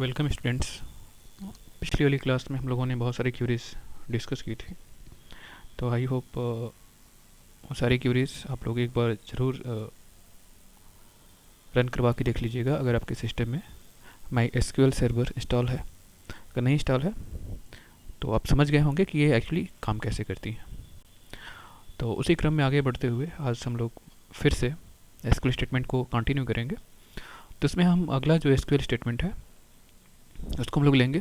Welcome students. पिछली वाली class में हम लोगों ने बहुत सारी क्यूरीज डिस्कस की थी। तो आई होप वो सारी क्यूरीज आप लोग एक बार ज़रूर रन करवा के देख लीजिएगा अगर आपके सिस्टम में माई एसक्यूएल सर्वर इंस्टॉल है। अगर नहीं इंस्टॉल है तो आप समझ गए होंगे कि ये एक्चुअली काम कैसे करती है। तो उसी क्रम में आगे बढ़ते हुए आज हम लोग फिर से एसक्यूएल स्टेटमेंट को कंटिन्यू करेंगे। तो इसमें हम अगला जो एसक्यूएल स्टेटमेंट है उसको हम लोग लेंगे।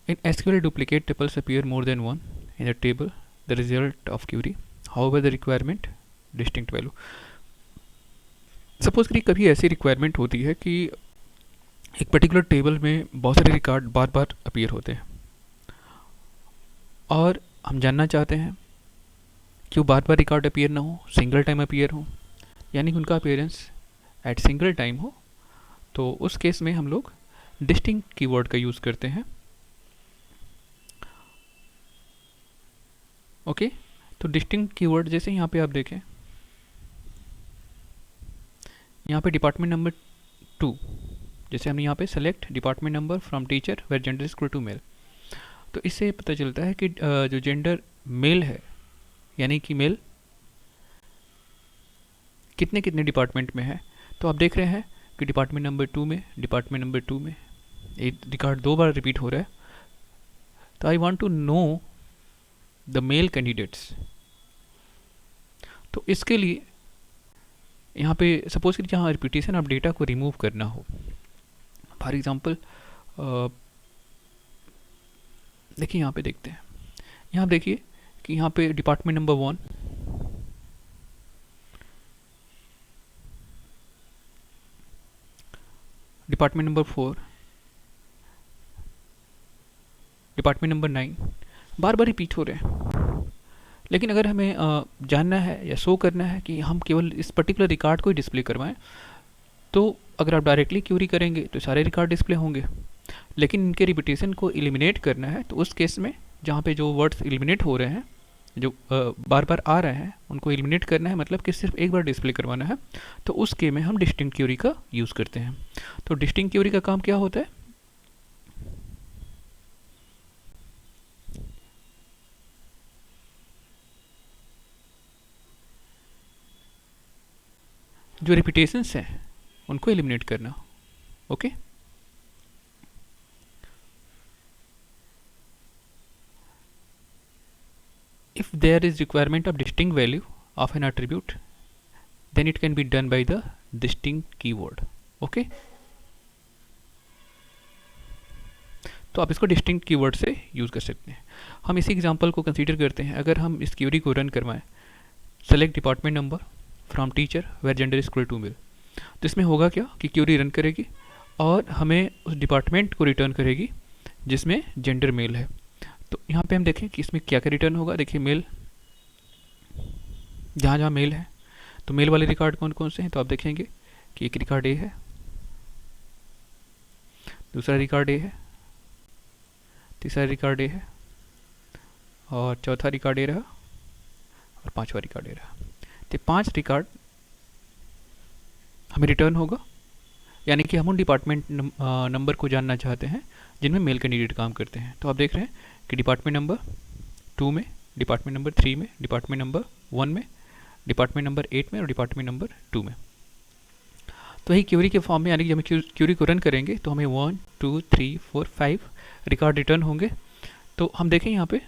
In SQL, duplicate tuples appear more than one in a table, the result of query. However, the requirement distinct value. Suppose करिए कभी ऐसी रिक्वायरमेंट होती है कि एक पर्टिकुलर टेबल में बहुत सारे रिकॉर्ड बार बार अपीयर होते हैं और हम जानना चाहते हैं कि वो बार बार रिकॉर्ड अपीयर ना हो, सिंगल टाइम अपीयर हो, यानी कि उनका अपीयरेंस एट सिंगल टाइम हो। तो उस केस में हम लोग डिस्टिंक्ट कीवर्ड का यूज़ करते हैं। ओके तो डिस्टिंक्ट कीवर्ड जैसे यहाँ पे आप देखें, यहाँ पे डिपार्टमेंट नंबर 2, जैसे हमने यहाँ पे select department number from teacher where gender is equal to male. तो इससे पता चलता है कि जो जेंडर मेल है, यानी कि मेल कितने कितने डिपार्टमेंट में है। तो आप देख रहे हैं कि डिपार्टमेंट नंबर 2 में एक रिकॉर्ड 2 बार रिपीट हो रहा है। तो I want to know the male candidates. तो इसके लिए यहाँ पे सपोज कि जहाँ रिपीटेशन ऑफ डेटा को रिमूव करना हो, फॉर एग्जांपल देखिए यहाँ पे देखते हैं, यहाँ देखिए कि यहाँ पे department number 1, department number 4, department number 9 बार बार रिपीट हो रहे हैं। लेकिन अगर हमें जानना है या शो करना है कि हम केवल इस पर्टिकुलर रिकॉर्ड को ही डिस्प्ले करवाएं, तो अगर आप डायरेक्टली क्यूरी करेंगे तो सारे रिकॉर्ड डिस्प्ले होंगे। लेकिन इनके रिपीटेशन को एलिमिनेट करना है, तो उस केस में जहाँ पे जो वर्ड्स एलिमिनेट हो रहे हैं, जो बार बार आ रहे हैं, उनको एलिमिनेट करना है, मतलब कि सिर्फ एक बार डिस्प्ले करवाना है। तो उस केस में हम डिस्टिंक्ट क्यूरी का यूज़ करते हैं। तो डिस्टिंक्ट क्यूरी का काम क्या होता है, जो रिपीटेशंस हैं उनको एलिमिनेट करना। Okay if there is requirement of distinct value of an attribute, then it can be done by the distinct keyword. Okay, तो आप इसको डिस्टिंक्ट कीवर्ड से यूज़ कर सकते हैं। हम इसी एग्जांपल को कंसीडर करते हैं। अगर हम इस क्यूरी को रन करवाएं, select department number from teacher where gender is equal to male, तो इसमें होगा क्या कि क्यूरी रन करेगी और हमें उस डिपार्टमेंट को रिटर्न करेगी जिसमें जेंडर मेल है। तो यहाँ पे हम देखें कि इसमें क्या क्या रिटर्न होगा। देखिए मेल, जहाँ जहाँ मेल है तो मेल वाले रिकॉर्ड कौन कौन से हैं, तो आप देखेंगे कि एक रिकॉर्ड ए है, दूसरा रिकॉर्ड ए है, तीसरा रिकॉर्ड ए है, और चौथा रिकॉर्ड ए रहा, और पांचवा रिकॉर्ड ए रहा। तो 5 रिकॉर्ड हमें रिटर्न होगा, यानी कि हम उन डिपार्टमेंट नंबर को जानना चाहते हैं जिनमें मेल कैंडिडेट काम करते हैं। तो आप देख रहे हैं कि डिपार्टमेंट नंबर 2 में, डिपार्टमेंट नंबर 3 में, डिपार्टमेंट नंबर 1 में, डिपार्टमेंट नंबर 8 में और डिपार्टमेंट नंबर 2 में। तो यही क्यूरी के फॉर्म में, यानी कि जब हम क्यूरी को रन करेंगे तो हमें 1 2 3 4 5 रिकॉर्ड रिटर्न होंगे। तो हम देखें यहाँ पे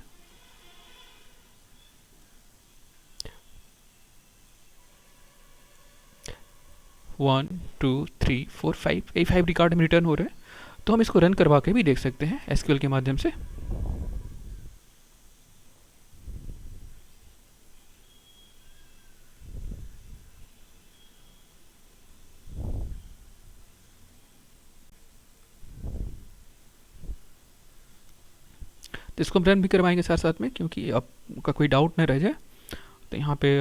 1 2 3 4 5, ये 5 रिकॉर्ड में रिटर्न हो रहे हैं। तो हम इसको रन करवा के भी देख सकते हैं एसक्यूएल के माध्यम से। तो इसको हम रन भी करवाएंगे साथ साथ में, क्योंकि आपका कोई डाउट न रह जाए। तो यहाँ पे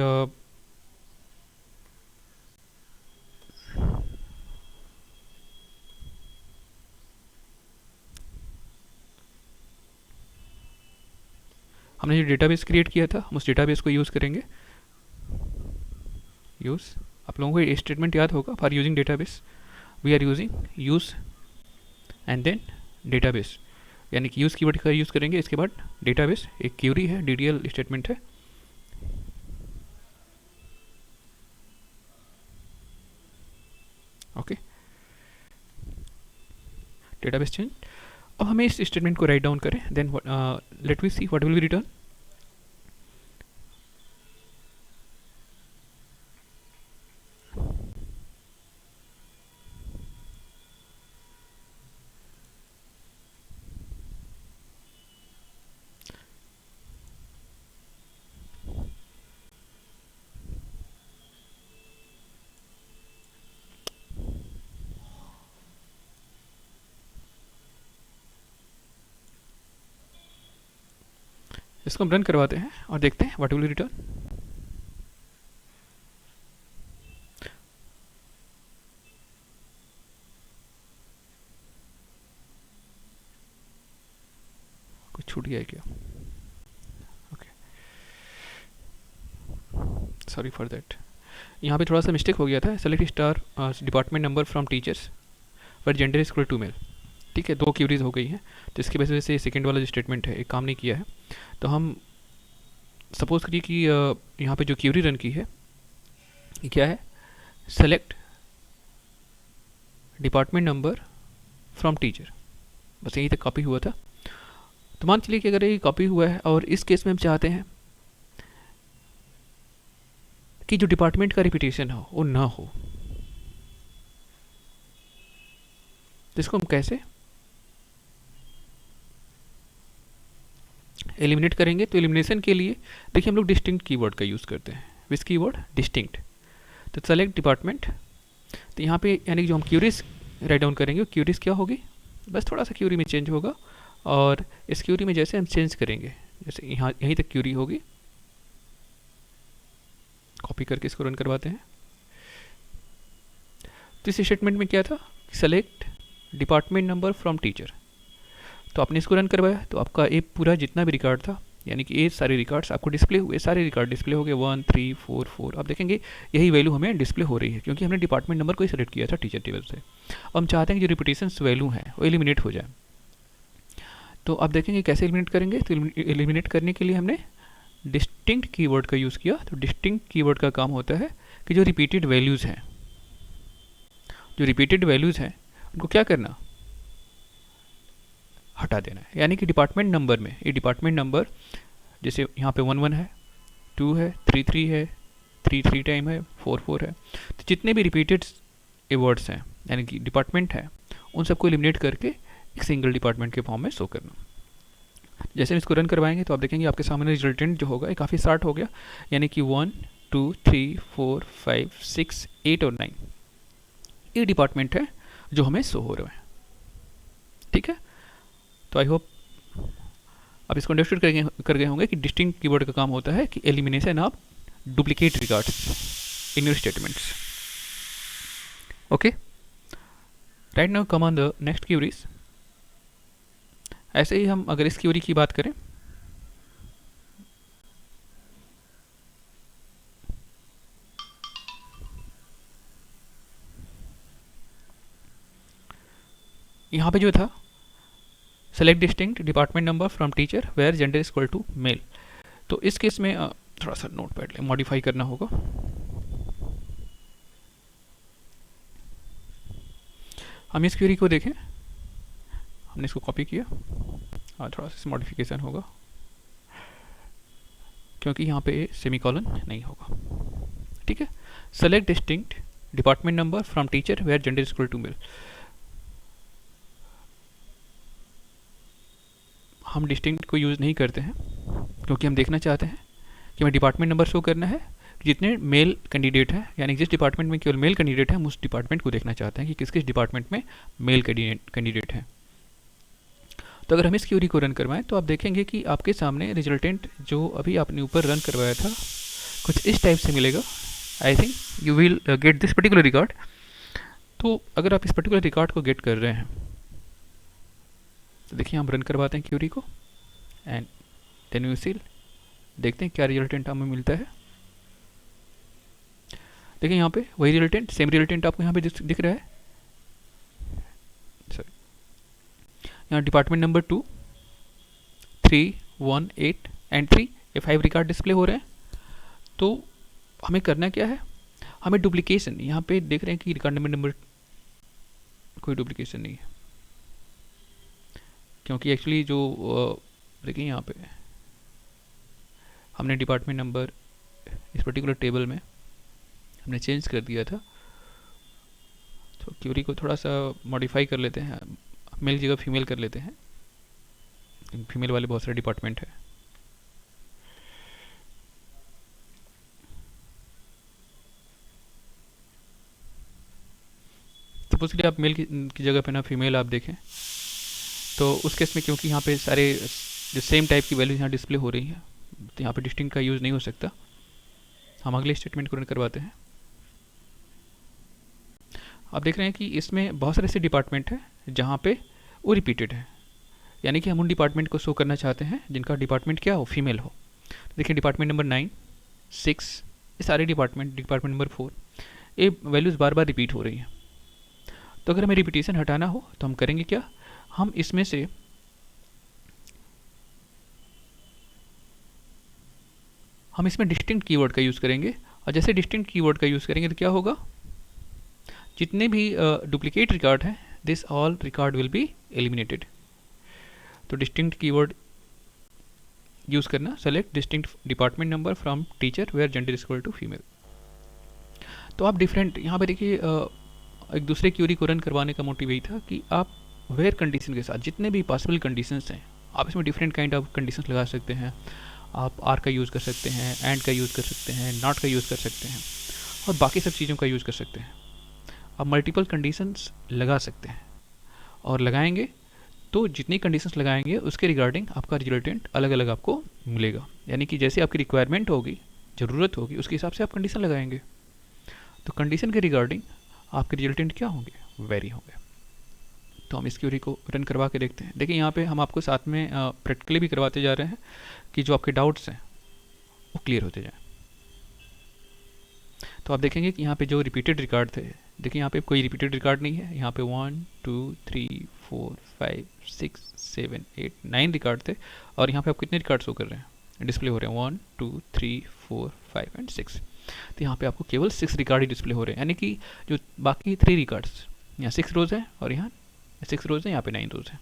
हमने जो डेटाबेस क्रिएट किया था, हम उस डेटाबेस को यूज़ करेंगे। यूज़, आप लोगों को ये स्टेटमेंट याद होगा, for using database we are using use and then database, यानी कि यूज़ कीवर्ड का यूज़ करेंगे, इसके बाद डेटाबेस एक क्यूरी है, डीडीएल स्टेटमेंट है। Okay, database change. अब हमें इस स्टेटमेंट को राइट डाउन करें, then let we see what will be return. इसको हम रन करवाते हैं और देखते हैं व्हाट विल रिटर्न। कुछ छूट गया है क्या? Okay, sorry for that. यहाँ पे थोड़ा सा मिस्टेक हो गया था। Select star department number from teachers पर gender is equal to male. ठीक है, 2 क्यूरीज हो गई हैं, तो इसकी वजह से सेकंड वाला जो स्टेटमेंट है एक काम नहीं किया है। तो हम सपोज करिए कि यहाँ पे जो क्यूरी रन की है ये क्या है, select department number from teacher, बस यहीं तक कॉपी हुआ था। तो मान चलिए कि अगर ये कॉपी हुआ है और इस केस में हम चाहते हैं कि जो डिपार्टमेंट का रिपीटेशन हो वो ना हो, तो इसको हम कैसे एलिमिनेट करेंगे? तो एलिमिनेशन के लिए देखिए हम लोग डिस्टिंक्ट कीवर्ड का यूज़ करते हैं। विच कीवर्ड? डिस्टिंक्ट। तो सेलेक्ट डिपार्टमेंट, तो यहाँ पे यानी कि जो हम क्यूरीज राइट डाउन करेंगे वो क्यूरीज क्या होगी, बस थोड़ा सा क्यूरी में चेंज होगा। और इस क्यूरी में जैसे हम चेंज करेंगे, जैसे यहाँ यहीं तक क्यूरी होगी, कॉपी करके इसको रन करवाते हैं। तो इस स्टेटमेंट में क्या था, select department number from teacher. तो आपने इसको रन करवाया तो आपका ये पूरा जितना भी रिकॉर्ड था, यानी कि ये सारे रिकॉर्ड्स आपको डिस्प्ले हुए, सारे रिकॉर्ड डिस्प्ले हो गए 1 3 4 4। आप देखेंगे यही वैल्यू हमें डिस्प्ले हो रही है क्योंकि हमने डिपार्टमेंट नंबर को ही सेलेक्ट किया था टीचर टेबल से। अब हम चाहते हैं कि जो रिपीटेशंस वैल्यू है वो एलिमिनेट हो जाए। तो आप देखेंगे कैसे एलिमिनेट करेंगे। तो एलिमिनेट करने के लिए हमने डिस्टिंक्ट कीवर्ड का यूज़ किया। तो डिस्टिंक्ट कीवर्ड का काम होता है कि जो रिपीटेड वैल्यूज़ हैं, जो रिपीटेड वैल्यूज़ हैं उनको क्या करना, हटा देना है। यानी कि डिपार्टमेंट नंबर में ये डिपार्टमेंट नंबर जैसे यहाँ पे 1 1 है, 2 है, 3 3 है, 3 3 टाइम है, 4 4 है। तो जितने भी रिपीटेड वर्ड्स हैं यानी कि डिपार्टमेंट है उन सबको एलिमिनेट करके एक सिंगल डिपार्टमेंट के फॉर्म में शो करना। जैसे हम इसको रन करवाएंगे तो आप देखेंगे आपके सामने रिजल्टेंट जो होगा ये काफ़ी स्टार्ट हो गया, यानी कि 1 2 3 4 5 6 8 और 9 ये डिपार्टमेंट है जो हमें शो हो रहे हैं। ठीक है, तो आई होप आप इसको अंडरस्टूड कर गए होंगे कि डिस्टिंक्ट कीवर्ड का काम होता है कि elimination of duplicate records in your statements. Okay, right now come on the next queries. ऐसे ही हम अगर इस क्यूरी की बात करें, यहाँ पे जो था select distinct department number from teacher where gender is equal to male. तो इस केस में थोड़ा सा नोट पैड मॉडिफाई करना होगा। हम इस क्वेरी को देखें, हमने इसको कॉपी किया और थोड़ा सा मॉडिफिकेशन होगा क्योंकि यहाँ पे सेमीकोलन नहीं होगा। ठीक है, select distinct department number from teacher where gender is equal to male. हम डिस्टिंक्ट को यूज़ नहीं करते हैं क्योंकि हम देखना चाहते हैं कि हमें डिपार्टमेंट नंबर शो करना है जितने मेल कैंडिडेट हैं, यानी जिस डिपार्टमेंट में केवल मेल कैंडिडेट है हम उस डिपार्टमेंट को देखना चाहते हैं कि किस किस डिपार्टमेंट में मेल कैंडिडेट हैं। तो अगर हम इस क्यूरी को रन करवाएं तो आप देखेंगे कि आपके सामने रिजल्टेंट जो अभी आपने ऊपर रन करवाया था कुछ इस टाइप से मिलेगा। I think you will get this particular record. तो अगर आप इस पर्टिकुलर रिकॉर्ड को गेट कर रहे हैं तो देखिए हम रन करवाते हैं क्यूरी को एंड देन यू सी देखते हैं क्या रिजल्टेंट हमें मिलता है। देखिए यहाँ पे वही रिजल्टेंट, सेम रिजल्टेंट आपको यहाँ पे दिख रहा है यहाँ डिपार्टमेंट नंबर 2, 3, 1, 8 एंड 3, ये 5 रिकॉर्ड डिस्प्ले हो रहे हैं। तो हमें करना क्या है, हमें डुप्लीकेशन, यहाँ पे देख रहे हैं कि रिकॉर्ड नंबर कोई डुप्लीकेशन नहीं है, क्योंकि एक्चुअली जो देखिए यहाँ पे हमने डिपार्टमेंट नंबर इस पर्टिकुलर टेबल में हमने चेंज कर दिया था। तो क्यूरी को थोड़ा सा मॉडिफाई कर लेते हैं, मेल की जगह फीमेल कर लेते हैं, फीमेल वाले बहुत सारे डिपार्टमेंट है। सपोज के लिए आप मेल की जगह पे ना फीमेल आप देखें, तो उस केस में क्योंकि यहाँ पे सारे जो सेम टाइप की वैल्यूज यहाँ डिस्प्ले हो रही है, तो यहाँ पे डिस्टिंक्ट का यूज़ नहीं हो सकता। हम अगले स्टेटमेंट को रन करवाते हैं। आप देख रहे हैं कि इसमें बहुत सारे ऐसे डिपार्टमेंट हैं जहाँ पे वो रिपीटेड है, यानी कि हम उन डिपार्टमेंट को शो करना चाहते हैं जिनका डिपार्टमेंट क्या हो, फीमेल हो। तो देखिए डिपार्टमेंट नंबर 9, 6, ये सारे डिपार्टमेंट नंबर 4, ये वैल्यूज़ बार बार रिपीट हो रही हैं। तो अगर हमें रिपीटेशन हटाना हो तो हम करेंगे क्या, हम इसमें से डिस्टिंक्ट कीवर्ड का यूज़ करेंगे। और जैसे डिस्टिंक्ट कीवर्ड का यूज़ करेंगे तो क्या होगा, जितने भी डुप्लीकेट रिकॉर्ड हैं, this all record will be eliminated. तो डिस्टिंक्ट कीवर्ड यूज़ करना, select distinct department number from teacher where gender is equal to female. तो आप डिफरेंट यहाँ पे देखिए एक दूसरे क्यूरी को रन करवाने का मोटिव यही था कि आप वेयर कंडीशन के साथ जितने भी पॉसिबल कंडीशंस हैं, आप इसमें डिफरेंट काइंड ऑफ कंडीशंस लगा सकते हैं। आप आर का यूज़ कर सकते हैं, एंड का यूज़ कर सकते हैं, नॉट का यूज़ कर सकते हैं, और बाकी सब चीज़ों का यूज़ कर सकते हैं। आप मल्टीपल कंडीशंस लगा सकते हैं, और लगाएंगे तो जितनी कंडीशंस लगाएंगे उसके रिगार्डिंग आपका रिजल्टेंट अलग अलग आपको मिलेगा। यानी कि जैसे आपकी रिक्वायरमेंट होगी, ज़रूरत होगी, उसके हिसाब से आप कंडीशन लगाएंगे। तो कंडीशन के रिगार्डिंग आपके रिजल्टेंट क्या होंगे, वेरी होंगे। तो हम इस क्यूरी को रन करवा के देखते हैं। देखिए यहाँ पे हम आपको साथ में प्रैक्टिकली भी करवाते जा रहे हैं कि जो आपके डाउट्स हैं वो क्लियर होते जाएं। तो आप देखेंगे कि यहाँ पे जो रिपीटेड रिकॉर्ड थे, देखिए यहाँ पे कोई रिपीटेड रिकॉर्ड नहीं है। यहाँ पे 1, 2, 3, 4, 5, 6, 7, 8, 9 रिकॉर्ड थे, और यहाँ पे आप कितने रिकॉर्ड शो कर रहे हैं, डिस्प्ले हो रहे हैं 1, 2, 3, 4, 5 एंड 6। तो यहाँ पे आपको केवल 6 रिकॉर्ड ही डिस्प्ले हो रहे हैं, यानी कि जो बाकी 3 रिकॉर्ड्स, यहाँ 6 रोज है और यहाँ 6 रोज है, यहाँ पे 9 रोज है।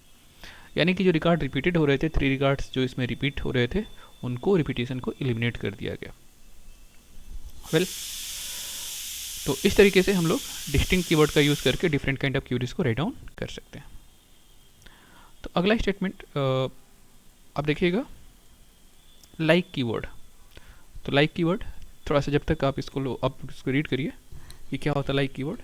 यानी कि जो रिकॉर्ड रिपीटेड हो रहे थे, 3 रिकॉर्ड्स जो इसमें रिपीट हो रहे थे, उनको रिपीटेशन को एलिमिनेट कर दिया गया। वेल तो इस तरीके से हम लोग डिस्टिंक्ट कीवर्ड का यूज़ करके डिफरेंट काइंड ऑफ क्यूरीज को राइट डाउन कर सकते हैं। तो अगला स्टेटमेंट आप देखिएगा, लाइक कीवर्ड। तो लाइक कीवर्ड थोड़ा सा जब तक आप इसको रीड करिए कि क्या होता है लाइक कीवर्ड।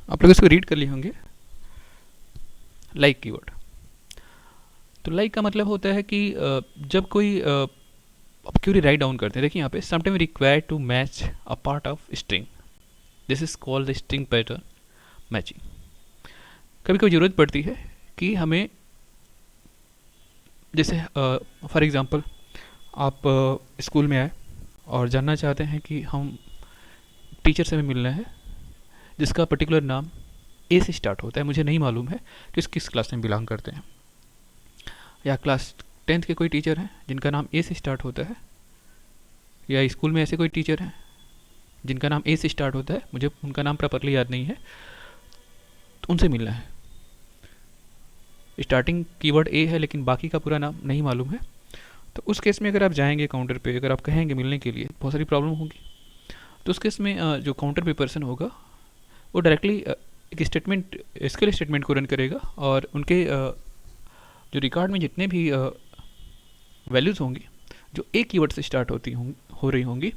आप लोग इसको रीड कर लिए होंगे, लाइक कीवर्ड। तो लाइक का मतलब होता है कि जब कोई आप क्यूरी राइट डाउन करते हैं, देखिए यहाँ पे sometime require to match a part of string, this is called the string pattern matching. कभी कभी ज़रूरत पड़ती है कि हमें, जैसे फॉर एग्ज़ाम्पल आप स्कूल में आए और जानना चाहते हैं कि हम टीचर से हमें मिलना है जिसका पर्टिकुलर नाम ए से स्टार्ट होता है, मुझे नहीं मालूम है कि किस क्लास में बिलोंग करते हैं, या क्लास 10th के कोई टीचर हैं जिनका नाम ए से स्टार्ट होता है, या स्कूल में ऐसे कोई टीचर हैं जिनका नाम ए से स्टार्ट होता है, मुझे उनका नाम प्रॉपरली याद नहीं है, तो उनसे मिलना है। स्टार्टिंग कीवर्ड ए है लेकिन बाकी का पूरा नाम नहीं मालूम है, तो उस केस में अगर आप जाएंगे काउंटर पे, अगर आप कहेंगे मिलने के लिए, बहुत सारी प्रॉब्लम होगी। तो उस केस में जो काउंटर पे पर्सन होगा वो डायरेक्टली एक स्टेटमेंट, एसक्यूएल स्टेटमेंट को रन करेगा, और उनके जो रिकॉर्ड में जितने भी वैल्यूज़ होंगी जो एक कीवर्ड से स्टार्ट हो रही होंगी,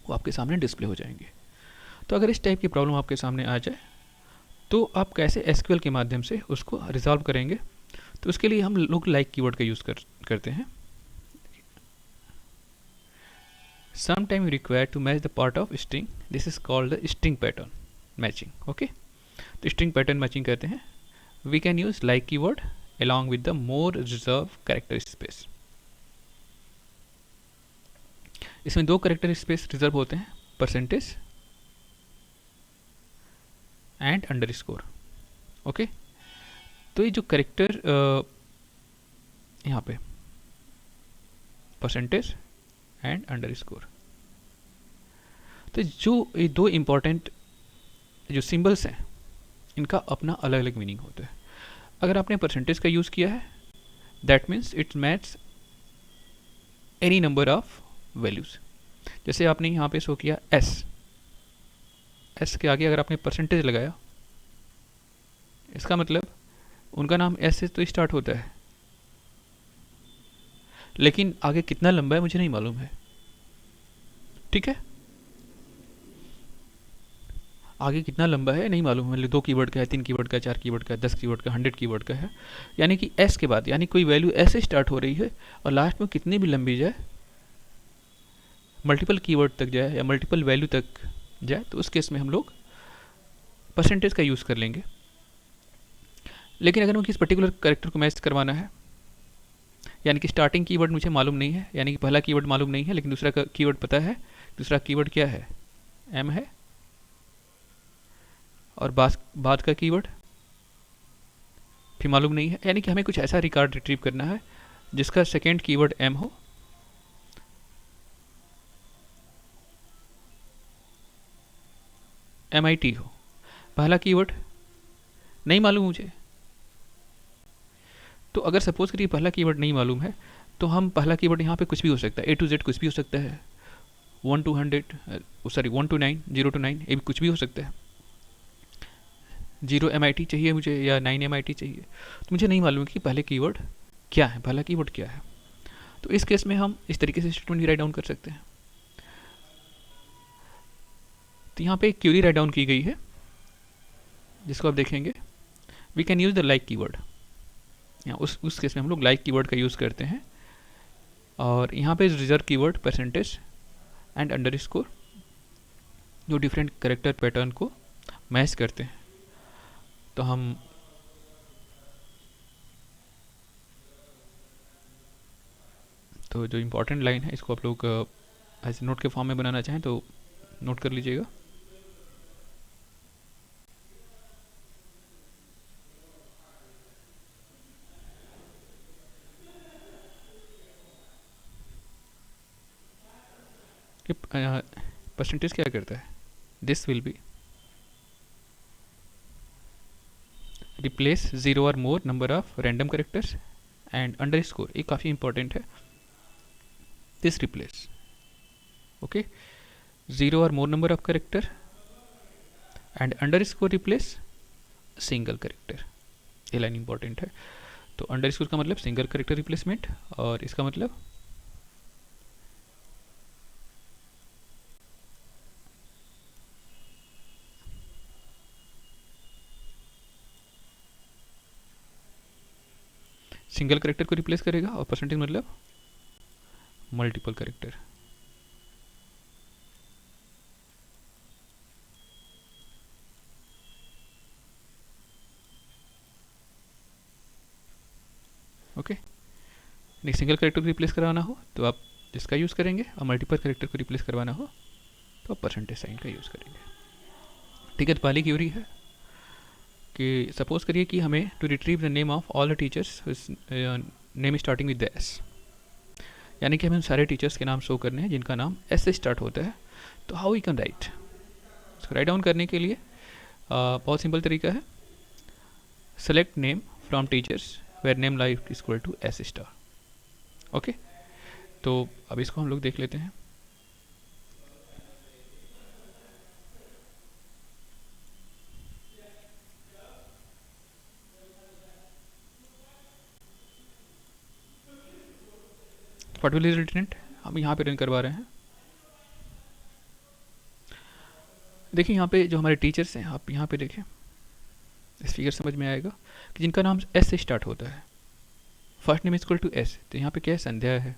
वो आपके सामने डिस्प्ले हो जाएंगे। तो अगर इस टाइप की प्रॉब्लम आपके सामने आ जाए तो आप कैसे एसक्यूएल के माध्यम से उसको रिजॉल्व करेंगे, तो उसके लिए हम लोग लाइक कीवर्ड का यूज़ करते हैं। Sometime you require to match the part of string. This is called the string pattern matching. Okay, तो string pattern matching कहते हैं. We can use like keyword along with the more reserved character space. इसमें दो character space reserve होते हैं, percentage and underscore. Okay, तो ये जो कैरेक्टर यहाँ पे परसेंटेज एंड अंडरस्कोर, तो जो ये दो इम्पॉर्टेंट जो सिंबल्स हैं इनका अपना अलग अलग मीनिंग होता है. अगर आपने परसेंटेज का यूज़ किया है, that means it match any number of values. जैसे आपने यहाँ पे शो किया एस के आगे अगर आपने परसेंटेज लगाया, इसका मतलब उनका नाम एस से तो स्टार्ट होता है, लेकिन आगे कितना लंबा है मुझे नहीं मालूम है. ठीक है, आगे कितना लंबा है नहीं मालूम है. 2 कीवर्ड का है, 3 कीवर्ड का है, 4 कीवर्ड का है, 10 कीवर्ड का, 100 कीवर्ड का है. यानी कि एस के बाद यानी कोई वैल्यू ऐसे स्टार्ट हो रही है और लास्ट में कितनी भी लंबी जाए, मल्टीपल कीवर्ड तक जाए या मल्टीपल वैल्यू तक जाए, तो उस केस में हम लोग परसेंटेज का यूज़ कर लेंगे. लेकिन अगर मुझे किस पर्टिकुलर कैरेक्टर को मैच करवाना है, यानी कि स्टार्टिंग कीवर्ड मुझे मालूम नहीं है, यानी कि पहला कीवर्ड मालूम नहीं है लेकिन दूसरा कीवर्ड पता है, दूसरा कीवर्ड क्या है, एम है, और बाद का कीवर्ड फिर मालूम नहीं है, यानी कि हमें कुछ ऐसा रिकॉर्ड रिट्रीव करना है जिसका सेकेंड कीवर्ड एम हो, MIT हो. पहला कीवर्ड नहीं मालूम मुझे, तो अगर सपोज करिए पहला कीवर्ड नहीं मालूम है, तो हम पहला कीवर्ड यहाँ पे कुछ भी हो सकता है, A to Z कुछ भी हो सकता है, 1 to 100 सॉरी 1 to 9, 0 to 9, ये भी कुछ भी हो सकता है. 0 MIT चाहिए मुझे या 9 MIT चाहिए, तो मुझे नहीं मालूम कि पहले कीवर्ड क्या है, पहला कीवर्ड क्या है. तो इस केस में हम इस तरीके से स्टेटमेंट भी राइट डाउन कर सकते हैं. तो यहाँ पे एक क्यूरी राइट डाउन की गई है जिसको आप देखेंगे. We can use the like keyword. यहाँ उस केस में हम लोग लाइक कीवर्ड का यूज़ करते हैं, और यहाँ पे reserve keyword percentage and underscore जो डिफरेंट कैरेक्टर पैटर्न को मैच करते हैं. तो हम तो जो इम्पोर्टेंट लाइन है इसको आप लोग ऐसे नोट के फॉर्म में बनाना चाहें तो नोट कर लीजिएगा. परसेंटेज क्या करता है, दिस विल बी रिप्लेस 0 और मोर number of random characters and underscore, ये काफ़ी इंपॉर्टेंट है. दिस रिप्लेस ओके 0 और मोर number of character and underscore replace single character, ये लाइन इंपॉर्टेंट है. तो अंडरस्कोर का मतलब सिंगल करेक्टर रिप्लेसमेंट, और इसका मतलब सिंगल करेक्टर को रिप्लेस करेगा, और परसेंटेज मतलब मल्टीपल करेक्टर. ओके, नहीं सिंगल करेक्टर को रिप्लेस करवाना हो तो आप इसका यूज़ करेंगे, और मल्टीपल करेक्टर को रिप्लेस करवाना हो तो आप परसेंटेज साइन का यूज़ करेंगे. ठीक है, तो पहली क्यूरी है कि सपोज करिए कि हमें to retrieve the name of all the teachers name starting with the S, यानी कि हमें उन सारे टीचर्स के नाम शो करने हैं जिनका नाम एस से स्टार्ट होता है. तो हाउ वी कैन राइट, इसको राइट डाउन करने के लिए बहुत सिंपल तरीका है. Select name from teachers where name like equal to S star. Okay, तो अब इसको हम लोग देख लेते हैं. व्हाट विल रिटर्न, हम यहाँ पे रन करवा रहे हैं. देखिए यहाँ पे जो हमारे टीचर्स हैं, आप यहाँ पे देखें, इस फिगर समझ में आएगा कि जिनका नाम एस से स्टार्ट होता है, first name equal to S, तो यहाँ पे क्या है, संध्या है.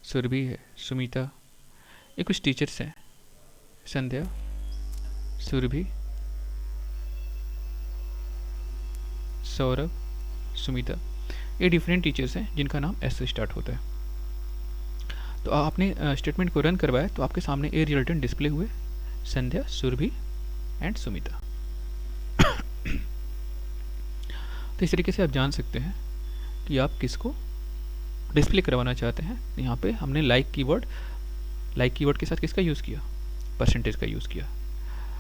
सुरभि है, सुमिता, ये कुछ टीचर्स हैं, संध्या, सुरभि, सौरभ, सुमिता, ये डिफरेंट टीचर्स हैं जिनका नाम एस से स्टार्ट होता है। तो आपने स्टेटमेंट को रन करवाया तो आपके सामने ए रिजल्टेंट डिस्प्ले हुए, संध्या, सुरभि एंड सुमिता। तो इस तरीके से आप जान सकते हैं कि आप किसको डिस्प्ले करवाना चाहते हैं। यहाँ पे हमने लाइक कीवर्ड के साथ किसका यूज़ किया, परसेंटेज का यूज़ किया।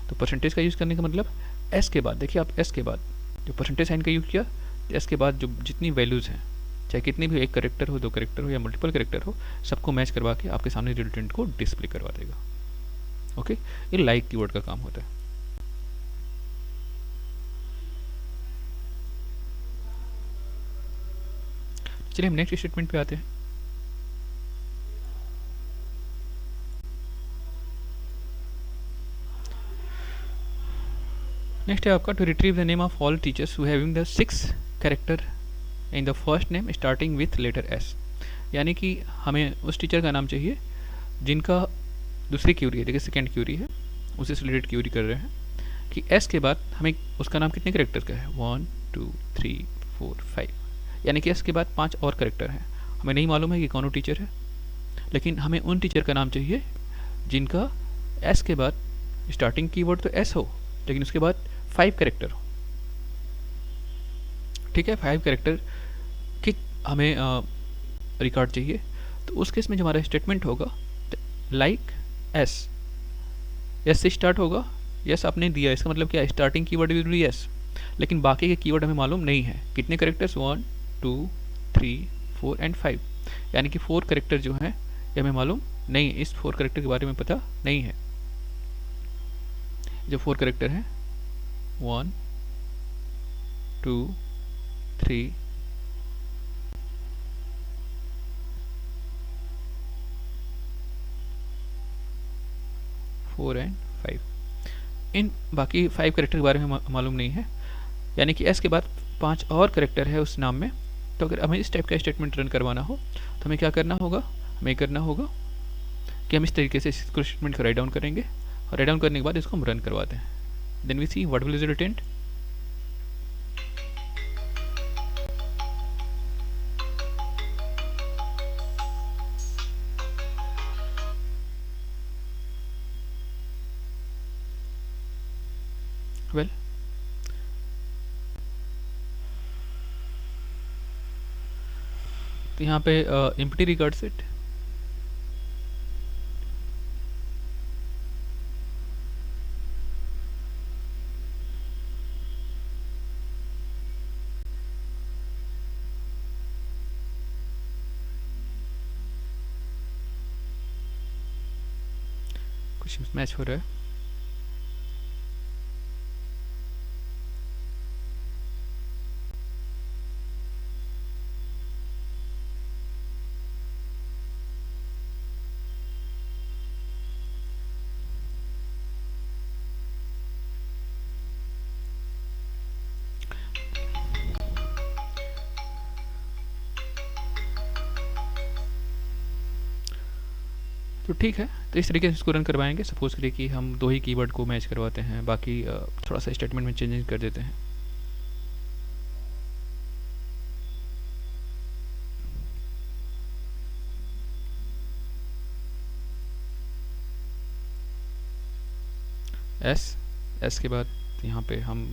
तो परसेंटेज का यूज़ करने का मतलब एस के बाद, देखिए आप एस के बाद जो परसेंटेज साइन का यूज़ किया, एस के बाद जो जितनी वैल्यूज़ हैं, चाहे कितनी भी, एक करेक्टर हो, दो करेक्टर हो या मल्टीपल करेक्टर हो, सबको मैच करवा के आपके सामने रिजल्टेंट को डिस्प्ले करवा देगा। ओके, ये लाइक कीवर्ड का काम होता है। चलिए हम नेक्स्ट स्टेटमेंट पे आते हैं। नेक्स्ट है आपका to retrieve the name of all teachers who having the 6 character in the first name starting with letter S. यानी कि हमें उस टीचर का नाम चाहिए जिनका दूसरी क्यूरी है, देखिए सेकेंड क्यूरी है, उसी से रिलेटेड क्यूरी कर रहे हैं कि एस के बाद हमें उसका नाम कितने कैरेक्टर का है, 1 2 3 4 5, यानी कि एस के बाद 5 और कैरेक्टर हैं। हमें नहीं मालूम है कि कौन टीचर है, लेकिन हमें उन टीचर का नाम चाहिए जिनका एस के बाद स्टार्टिंग कीवर्ड तो एस हो, लेकिन उसके बाद 5 कैरेक्टर हो। ठीक है, 5 कैरेक्टर की हमें रिकॉर्ड चाहिए। तो उस केस में जो हमारा स्टेटमेंट होगा, लाइक एस, एस से स्टार्ट होगा, यस आपने दिया, इसका मतलब क्या है, starting keyword will be yes, लेकिन बाकी के कीवर्ड हमें मालूम नहीं है कितने कैरेक्टर्स, 1 2 3 4 एंड 5, यानी कि 4 कैरेक्टर जो हैं ये हमें मालूम नहीं है, इस 4 कैरेक्टर के बारे में पता नहीं है। जो 4 कैरेक्टर हैं 1 2 3 4 एंड 5, इन बाकी 5 कैरेक्टर के बारे में मालूम नहीं है, यानी कि एस के बाद 5 और कैरेक्टर है उस नाम में। तो अगर हमें इस टाइप का स्टेटमेंट रन करवाना हो तो हमें क्या करना होगा, हमें करना होगा कि हम इस तरीके से इसको स्टेटमेंट को राइट डाउन करेंगे, और राइट डाउन करने के बाद इसको हम रन करवाते हैं। Then we see what will resultant. Well, तो यहाँ पे एम्प्टी रिकॉर्ड सेट, कुछ मैच हो रहा है। तो ठीक है, तो इस तरीके से इसको रन करवाएंगे। सपोज करिए कि हम 2 ही कीवर्ड को मैच करवाते हैं, बाकी थोड़ा सा स्टेटमेंट में चेंजेस कर देते हैं। एस के बाद यहाँ पे हम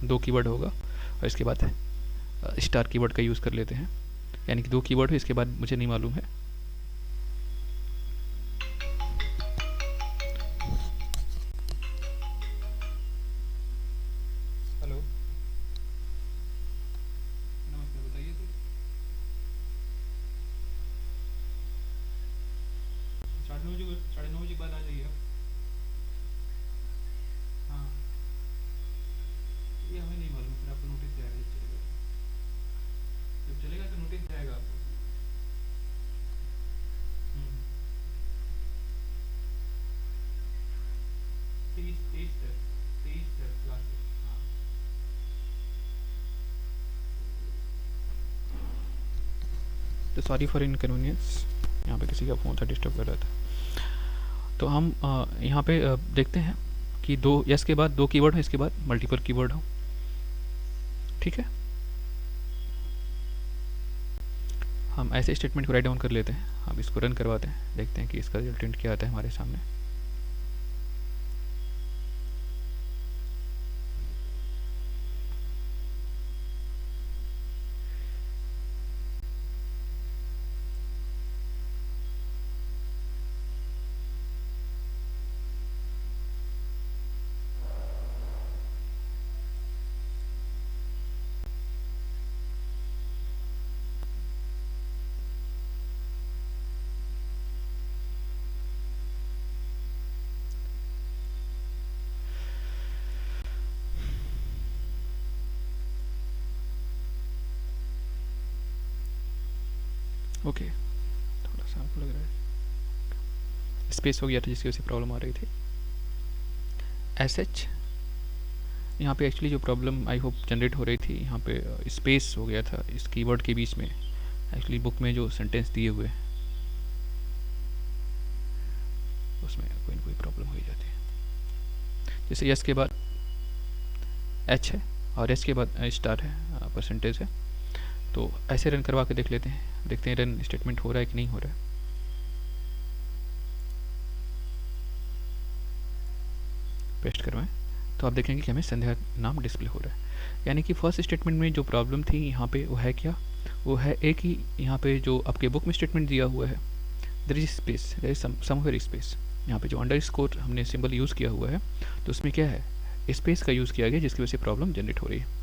2 कीवर्ड होगा, और इसके बाद स्टार कीवर्ड का यूज़ कर लेते हैं, यानी कि 2 कीवर्ड है, इसके बाद मुझे नहीं मालूम है। हेलो, नमस्ते, बताइए तो। 9:30 के बाद आ जाइए आप। हाँ, ये हमें नहीं मालूम, फिर आपको नोटिस जाएगा जब चलेगा, जब चलेगा तो नोटिस जाएगा आपको। हम्म, 23 तक क्लास है। हाँ, तो सॉरी फॉर इनकन्वीनियंस, यहाँ यहाँ पे किसी का फ़ोन था, डिस्टर्ब कर रहा था। तो हम यहाँ पे देखते हैं कि दो यस के बाद दो कीवर्ड हो, इसके बाद मल्टीपल कीवर्ड हो। ठीक है, हम ऐसे स्टेटमेंट को राइट डाउन कर लेते हैं, हम इसको रन करवाते हैं, देखते हैं कि इसका रिजल्टेंट क्या आता है हमारे सामने। ओके, थोड़ा सा आपको लग रहा है स्पेस हो गया था जिसकी वजह से प्रॉब्लम आ रही थी। एस एच यहाँ पे एक्चुअली जो प्रॉब्लम आई होप जनरेट हो रही थी, यहाँ पे स्पेस हो गया था इस कीवर्ड के बीच में। एक्चुअली बुक में जो सेंटेंस दिए हुए हैं उसमें कोई ना कोई प्रॉब्लम हो ही जाती है। जैसे यस के बाद एच है और एच के बाद स्टार है, परसेंटेज है। तो ऐसे रन करवा के देख लेते हैं, देखते हैं रन स्टेटमेंट हो रहा है कि नहीं हो रहा है। पेस्ट करवाएं तो आप देखेंगे कि हमें संध्या नाम डिस्प्ले हो रहा है। यानी कि फर्स्ट स्टेटमेंट में जो प्रॉब्लम थी यहाँ पे वो है क्या, वो है एक ही यहाँ पे जो आपके बुक में स्टेटमेंट दिया हुआ है, there is space, there is somewhere space. यहाँ पे जो अंडरस्कोर हमने सिंबल यूज़ किया हुआ है तो उसमें क्या है, स्पेस का यूज़ किया गया जिसकी वजह से प्रॉब्लम जनरेट हो रही है।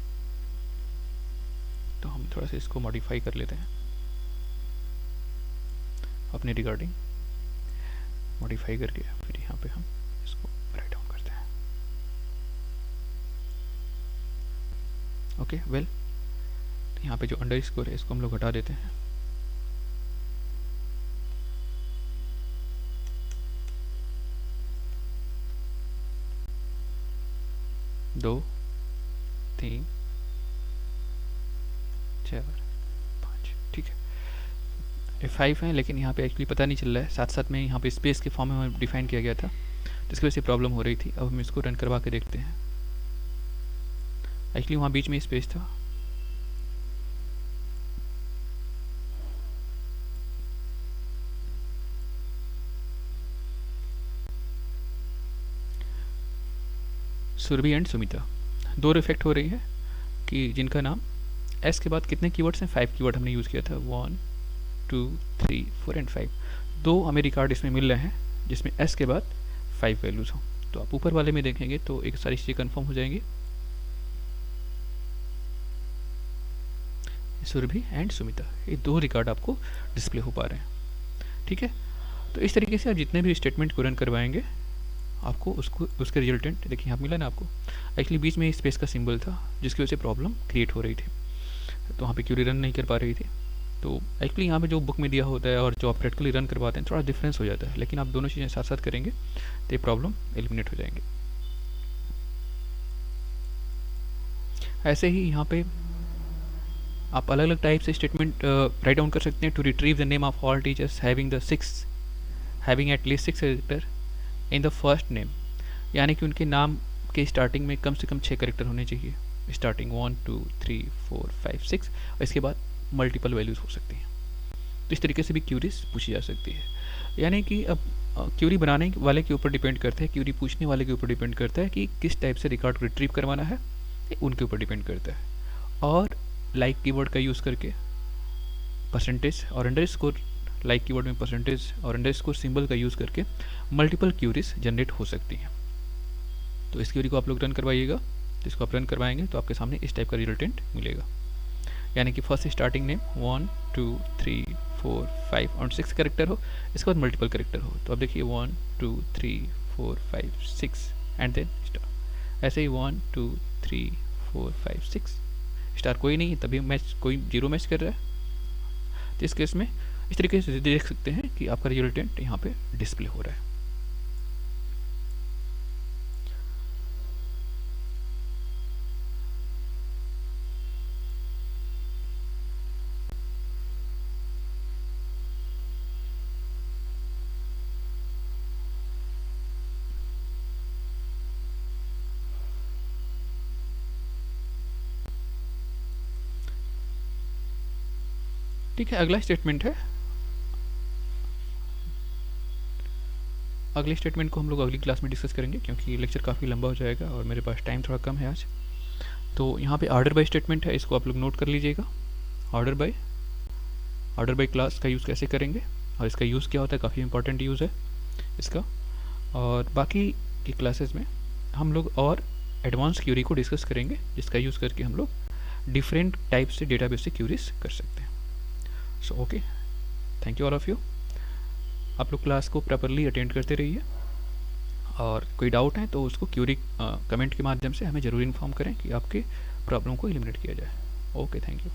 तो हम थोड़ा सा इसको मॉडिफाई कर लेते हैं अपने रिगार्डिंग, मॉडिफाई करके फिर यहाँ पे हम इसको राइट डाउन करते हैं। ओके वेल, यहाँ पे जो अंडरस्कोर है इसको हम लोग हटा देते हैं। दो, तीन, चार, पाँच, ठीक है। ये 5 है लेकिन यहाँ पे एक्चुअली पता नहीं चल रहा है, साथ साथ में यहाँ पे स्पेस के फॉर्म में डिफाइन किया गया था जिसकी वजह से प्रॉब्लम हो रही थी। अब हम इसको रन करवा के देखते हैं। एक्चुअली वहाँ बीच में स्पेस था। सुरभि एंड सुमिता दो रिफेक्ट हो रही है कि जिनका नाम एस के बाद कितने कीवर्ड्स हैं, 5 कीवर्ड हमने यूज़ किया था, 1 2 3 4 एंड 5। दो हमें रिकॉर्ड इसमें मिल रहे हैं जिसमें एस के बाद 5 वैल्यूज़ हों। तो आप ऊपर वाले में देखेंगे तो एक सारी चीज़ें कन्फर्म हो जाएंगी, सुरभि एंड सुमिता, ये दो रिकॉर्ड आपको डिस्प्ले हो पा रहे हैं। ठीक है, तो इस तरीके से आप जितने भी स्टेटमेंट को रन करवाएंगे आपको उसके रिजल्टेंट देखिए यहाँ मिला ना आपको। एक्चुअली बीच में स्पेस का सिंबल था जिसकी वजह से प्रॉब्लम क्रिएट हो रही थी, तो वहाँ पे क्यूरी रन नहीं कर पा रही थी। तो एक्चुअली यहाँ पे जो बुक में दिया होता है और जो आप प्रैक्टिकली रन करवाते हैं थोड़ा डिफरेंस हो जाता है, लेकिन आप दोनों चीज़ें साथ साथ करेंगे तो ये प्रॉब्लम एलिमिनेट हो जाएंगे। ऐसे ही यहाँ पे आप अलग अलग टाइप से स्टेटमेंट राइट डाउन कर सकते हैं। To retrieve the name of all teachers having at least 6 character in the first name, यानी कि उनके नाम के स्टार्टिंग में कम से कम 6 कैरेक्टर होने चाहिए। स्टार्टिंग 1 2 3 4 5 6 और इसके बाद मल्टीपल वैल्यूज़ हो सकती हैं। तो इस तरीके से भी क्यूरीज पूछी जा सकती है। यानी कि अब क्यूरी बनाने वाले के ऊपर डिपेंड करता है, क्यूरी पूछने वाले के ऊपर डिपेंड करता है कि किस टाइप से रिकॉर्ड को रिट्रीव करवाना है, ये उनके ऊपर डिपेंड करता है। और लाइक कीवर्ड का यूज़ करके परसेंटेज और अंडरस्कोर, लाइक कीवर्ड में परसेंटेज और अंडरस्कोर सिंबल का यूज़ करके मल्टीपल क्यूरीज जनरेट हो सकती हैं। तो इस क्यूरी को आप लोग रन करवाइएगा, तो इसको आप रन करवाएंगे तो आपके सामने इस टाइप का रिजल्टेंट मिलेगा। यानी कि फर्स्ट स्टार्टिंग नेम 1 2 3 4 5 और 6 कैरेक्टर हो, इसके बाद मल्टीपल कैरेक्टर हो। तो अब देखिए 1 2 3 4 5 6 एंड देन स्टार। ऐसे ही 1 2 3 4 5 6 स्टार कोई नहीं, तभी मैच कोई जीरो मैच कर रहा है। तो इस केस में इस तरीके से देख सकते हैं कि आपका रिजल्टेंट यहाँ पे डिस्प्ले हो रहा है। ठीक है, अगला स्टेटमेंट है, अगले स्टेटमेंट को हम लोग अगली क्लास में डिस्कस करेंगे क्योंकि लेक्चर काफ़ी लंबा हो जाएगा और मेरे पास टाइम थोड़ा कम है आज। तो यहाँ पे ऑर्डर बाय स्टेटमेंट है, इसको आप लोग नोट कर लीजिएगा। ऑर्डर बाय क्लास का यूज़ कैसे करेंगे और इसका यूज़ क्या होता है, काफ़ी इंपॉर्टेंट यूज़ है इसका। और बाकी की क्लासेस में हम लोग और एडवांस क्यूरी को डिस्कस करेंगे, जिसका यूज़ करके हम लोग डिफरेंट टाइप से डेटाबेस से क्यूरीज कर सकते हैं। So okay, thank you all of you. आप लोग क्लास को प्रॉपरली अटेंड करते रहिए और कोई डाउट है तो उसको क्यूरी कमेंट के माध्यम से हमें ज़रूर इन्फॉर्म करें कि आपके प्रॉब्लम को एलिमिनेट किया जाए। Okay, thank you.